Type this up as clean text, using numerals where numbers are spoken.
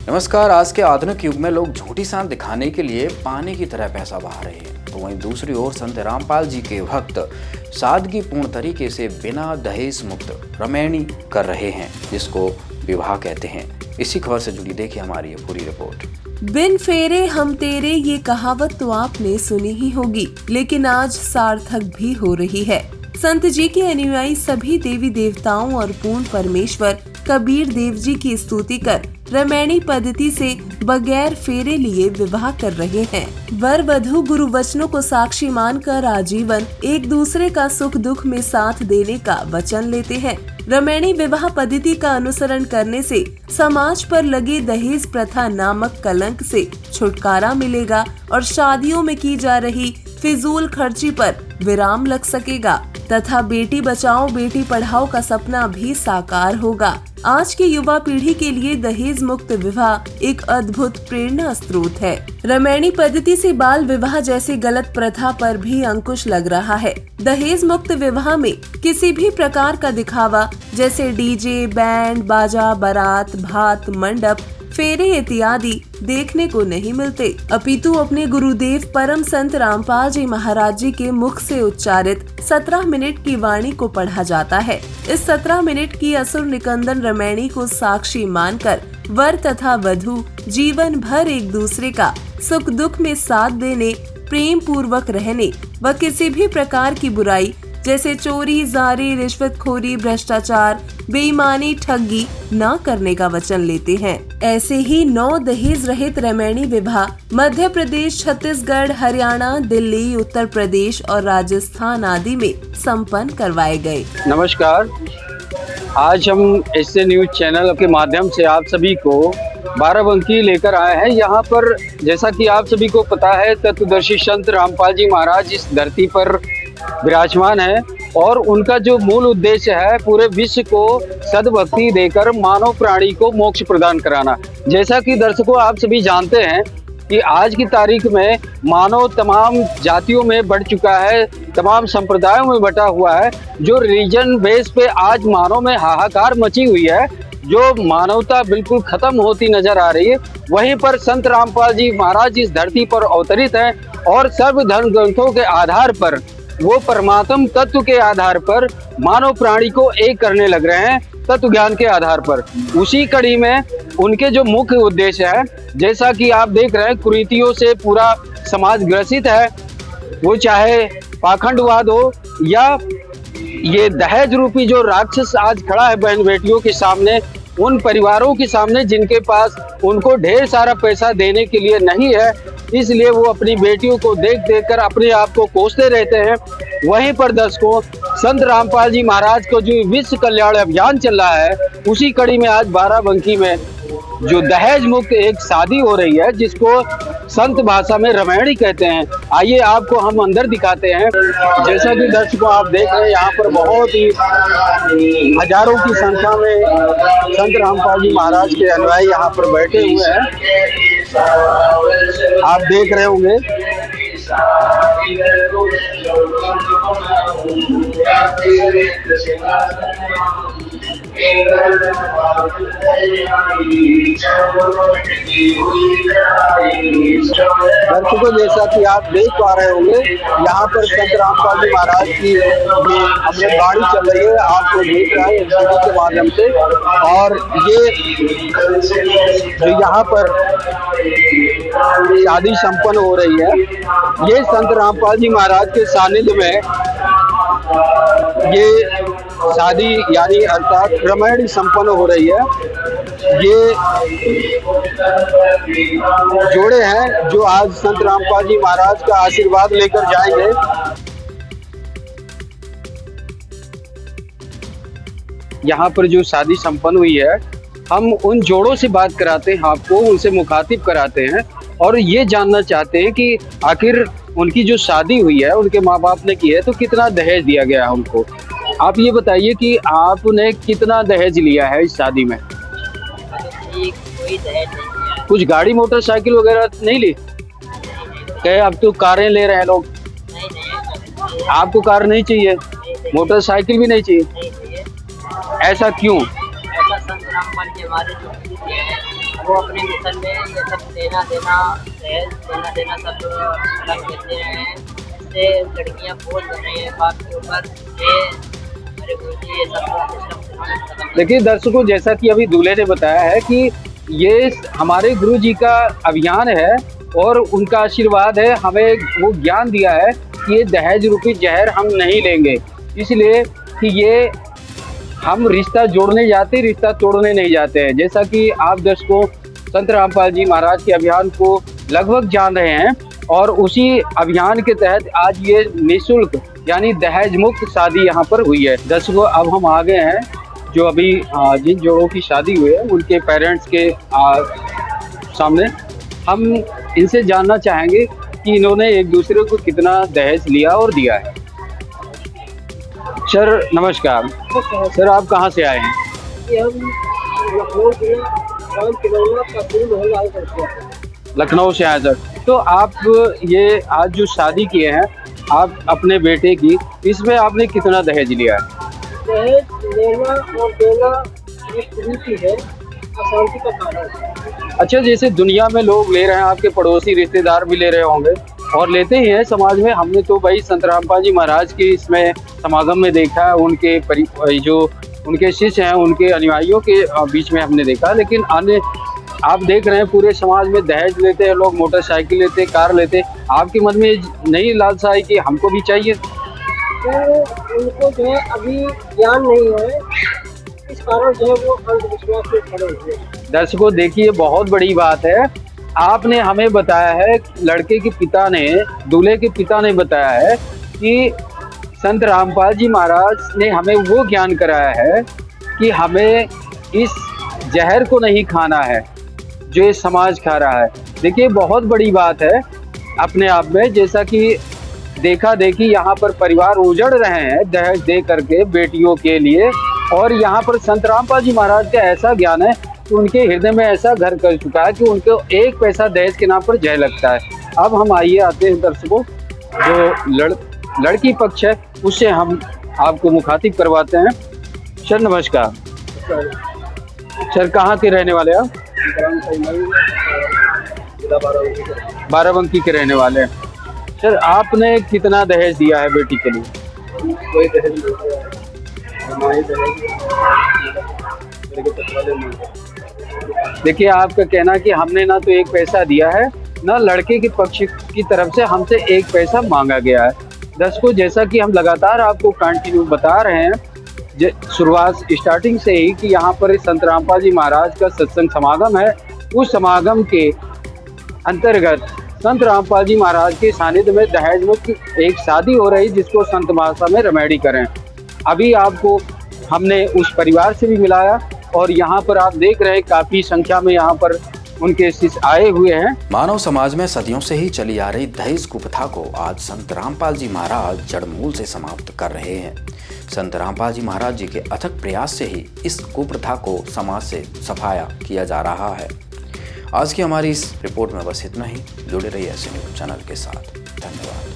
नमस्कार। आज के आधुनिक युग में लोग झूठी सांस दिखाने के लिए पानी की तरह पैसा बहा रहे हैं, तो वहीं दूसरी ओर संत रामपाल जी के भक्त सादगीपूर्ण तरीके से बिना दहेज मुक्त रमैनी कर रहे हैं, जिसको विवाह कहते हैं। इसी खबर से जुड़ी देखिए हमारी ये पूरी रिपोर्ट। बिन फेरे हम तेरे ये कहावत तो आपने सुनी ही होगी, लेकिन आज सार्थक भी हो रही है। संत जी के अनुयायी सभी देवी देवताओं और पूर्ण परमेश्वर कबीर देव जी की स्तुति कर रमैनी पद्धति से बगैर फेरे लिए विवाह कर रहे हैं। वर वधू गुरु वचनों को साक्षी मानकर आजीवन एक दूसरे का सुख दुख में साथ देने का वचन लेते हैं। रमैनी विवाह पद्धति का अनुसरण करने से समाज पर लगे दहेज प्रथा नामक कलंक से छुटकारा मिलेगा और शादियों में की जा रही फिजूल खर्ची पर विराम लग सकेगा तथा बेटी बचाओ बेटी पढ़ाओ का सपना भी साकार होगा। आज की युवा पीढ़ी के लिए दहेज मुक्त विवाह एक अद्भुत प्रेरणा स्रोत है। रमैनी पद्धति से बाल विवाह जैसे गलत प्रथा पर भी अंकुश लग रहा है। दहेज मुक्त विवाह में किसी भी प्रकार का दिखावा जैसे डीजे, बैंड बाजा, बारात, भात, मंडप, फेरे इत्यादि देखने को नहीं मिलते, अपितु अपने गुरुदेव परम संत रामपाल जी महाराज जी के मुख से उच्चारित 17 मिनट की वाणी को पढ़ा जाता है। इस 17 मिनट की असुर निकंदन रमैनी को साक्षी मानकर वर तथा वधू जीवन भर एक दूसरे का सुख दुख में साथ देने, प्रेम पूर्वक रहने व किसी भी प्रकार की बुराई जैसे चोरी, जारी, रिश्वतखोरी, भ्रष्टाचार, बेईमानी, ठगी न करने का वचन लेते हैं। ऐसे ही 9 दहेज रहित रमैनी विवाह मध्य प्रदेश, छत्तीसगढ़, हरियाणा, दिल्ली, उत्तर प्रदेश और राजस्थान आदि में संपन्न करवाए गए। नमस्कार। आज हम एसए न्यूज चैनल के माध्यम से आप सभी को बाराबंकी लेकर आए हैं। यहाँ पर जैसा कि आप सभी को पता है, तत्वदर्शी संत रामपाल जी महाराज इस धरती पर विराजमान है और उनका जो मूल उद्देश्य है पूरे विश्व को सद्भक्ति देकर मानव प्राणी को मोक्ष प्रदान कराना। जैसा कि दर्शकों आप सभी जानते हैं कि आज की तारीख में मानव तमाम जातियों में बढ़ चुका है, तमाम संप्रदायों में बटा हुआ है। जो रिलीजन बेस पे आज मानव में हाहाकार मची हुई है, जो मानवता बिल्कुल खत्म होती नजर आ रही है, वहीं पर संत रामपाल जी महाराज इस धरती पर अवतरित हैं और सर्व धर्म ग्रंथों के आधार पर वो परमात्म तत्व के आधार पर मानव प्राणी को एक करने लग रहे हैं, तत्व ज्ञान के आधार पर। उसी कड़ी में उनके जो मुख्य उद्देश्य है, जैसा कि आप देख रहे हैं, कुरीतियों से पूरा समाज ग्रसित है। वो चाहे पाखंडवाद हो या ये दहेज रूपी जो राक्षस आज खड़ा है बहन बेटियों के सामने, उन परिवारों के सामने जिनके पास उनको ढेर सारा पैसा देने के लिए नहीं है, इसलिए वो अपनी बेटियों को देख देख कर अपने आप को कोसते रहते हैं। वहीं पर दर्शकों, संत रामपाल जी महाराज को जो विश्व कल्याण अभियान चल रहा है, उसी कड़ी में आज बाराबंकी में जो दहेज मुक्त एक शादी हो रही है, जिसको संत भाषा में रमैनी कहते हैं। आइए आपको हम अंदर दिखाते हैं। जैसा कि दर्शकों आप देख रहे हैं, यहाँ पर बहुत ही हजारों की संख्या में संत रामपाल जी महाराज के अनुयायी यहाँ पर बैठे हुए हैं। आप देख रहे होंगे दर्शकों, जैसा कि आप देख पा रहे होंगे, यहाँ पर संत रामपाल जी महाराज की ये हमने गाड़ी चल रही है, आपको देख रहा है एलसीडी के माध्यम से। और ये जो यहाँ पर शादी संपन्न हो रही है, ये संत रामपाल जी महाराज के सानिध्य में ये शादी यानी अर्थात रमैनी संपन्न हो रही है। ये जोड़े हैं जो आज संत रामपाल जी महाराज का आशीर्वाद लेकर जाएंगे। यहाँ पर जो शादी संपन्न हुई है, हम उन जोड़ों से बात कराते हैं, आपको उनसे मुखातिब कराते हैं और ये जानना चाहते हैं कि आखिर उनकी जो शादी हुई है, उनके माँ बाप ने की है, तो कितना दहेज दिया गया है उनको। आप ये बताइए कि आपने कितना दहेज लिया है इस शादी में? कुछ गाड़ी मोटरसाइकिल वगैरह नहीं ली? कहे अब तो कारें ले रहे हैं लोग, आपको कार नहीं चाहिए, मोटरसाइकिल भी नहीं चाहिए, ऐसा क्यों? ऐसा संत रामपाल के बारे में वो अपने मिशन में ये सब लेना देना सब अलग देते हैं। इससे लड़कियां बोझ बन रही हैं बाप के ऊपर। ये हमारे गुरु जी ये सब सिस्टम। देखिए दर्शकों, जैसा कि अभी दूल्हे ने बताया है कि ये हमारे गुरु जी का अभियान है और उनका आशीर्वाद है। हमें वो ज्ञान दिया है कि ये दहेज रूपी जहर हम नहीं लेंगे, इसलिए कि ये हम रिश्ता जोड़ने जाते, रिश्ता तोड़ने नहीं जाते हैं। जैसा कि आप दर्शकों संत रामपाल जी महाराज के अभियान को लगभग जान रहे हैं और उसी अभियान के तहत आज ये निःशुल्क यानी दहेज मुक्त शादी यहाँ पर हुई है। दर्शकों, अब हम आ गए हैं जो अभी जिन जोड़ों की शादी हुई है उनके पेरेंट्स के सामने। हम इनसे जानना चाहेंगे कि इन्होंने एक दूसरे को कितना दहेज लिया और दिया है। सर नमस्कार। सर आप कहाँ से आए हैं? लखनऊ से आए सर। तो आप ये आज जो शादी किए हैं आप अपने बेटे की, इसमें आपने कितना दहेज लिया है? दहेज लेना और देना एक रीति है, अशांति का कारण है। अच्छा, जैसे दुनिया में लोग ले रहे हैं, आपके पड़ोसी रिश्तेदार भी ले रहे होंगे और लेते ही हैं समाज में। हमने तो भाई संत रामपाल जी महाराज की इसमें समागम में देखा है, उनके जो उनके शिष्य हैं उनके अनुयायियों के बीच में हमने देखा। लेकिन अन्य आप देख रहे हैं पूरे समाज में दहेज लेते हैं लोग, मोटरसाइकिल लेते हैं, कार लेते हैं। आपके मन में नहीं लालसा है कि हमको भी चाहिए? तो उनको जो है अभी ज्ञान नहीं है, इस कारण जो है वो अंधविश्वास में खड़े हुए। दर्शकों देखिए, बहुत बड़ी बात है। आपने हमें बताया है, लड़के के पिता ने, दूल्हे के पिता ने बताया है कि संत रामपाल जी महाराज ने हमें वो ज्ञान कराया है कि हमें इस जहर को नहीं खाना है जो ये समाज खा रहा है। देखिए बहुत बड़ी बात है अपने आप में। जैसा कि देखा देखी यहाँ पर परिवार उजड़ रहे हैं दहेज दे करके बेटियों के लिए, और यहाँ पर संत रामपाल जी महाराज का ऐसा ज्ञान है कि उनके हृदय में ऐसा घर कर चुका है कि उनको एक पैसा दहेज के नाम पर जय लगता है। अब हम आते हैं दर्शकों, जो लड़की पक्ष है उससे हम आपको मुखातिब करवाते हैं। सर नमस्कार। सर कहाँ के रहने वाले आप? बाराबंकी के रहने वाले हैं। सर आपने कितना दहेज दिया है बेटी के लिए? कोई दहेज देखिए आपका कहना कि हमने ना तो एक पैसा दिया है, ना लड़के के पक्ष की तरफ से हमसे एक पैसा मांगा गया है। दर्शकों, जैसा कि हम लगातार आपको कंटिन्यू बता रहे हैं शुरुआत स्टार्टिंग से ही कि यहाँ पर संत रामपाल जी महाराज का सत्संग समागम है। उस समागम के अंतर्गत संत रामपाल जी महाराज के सानिध्य में दहेज मुक्त एक शादी हो रही, जिसको संत भाषा में रमेडी करें। अभी आपको हमने उस परिवार से भी मिलाया और यहाँ पर आप देख रहे हैं काफी संख्या में यहाँ पर उनके शिष्य आए हुए हैं। मानव समाज में सदियों से ही चली आ रही दहेज कुप्रथा को आज संत रामपाल जी महाराज जड़मूल से समाप्त कर रहे हैं। संत रामपाल जी महाराज जी के अथक प्रयास से ही इस कुप्रथा को समाज से सफाया किया जा रहा है। आज की हमारी इस रिपोर्ट में बस इतना ही। जुड़े रहिए ऐसे न्यूज़ चैनल के साथ। धन्यवाद।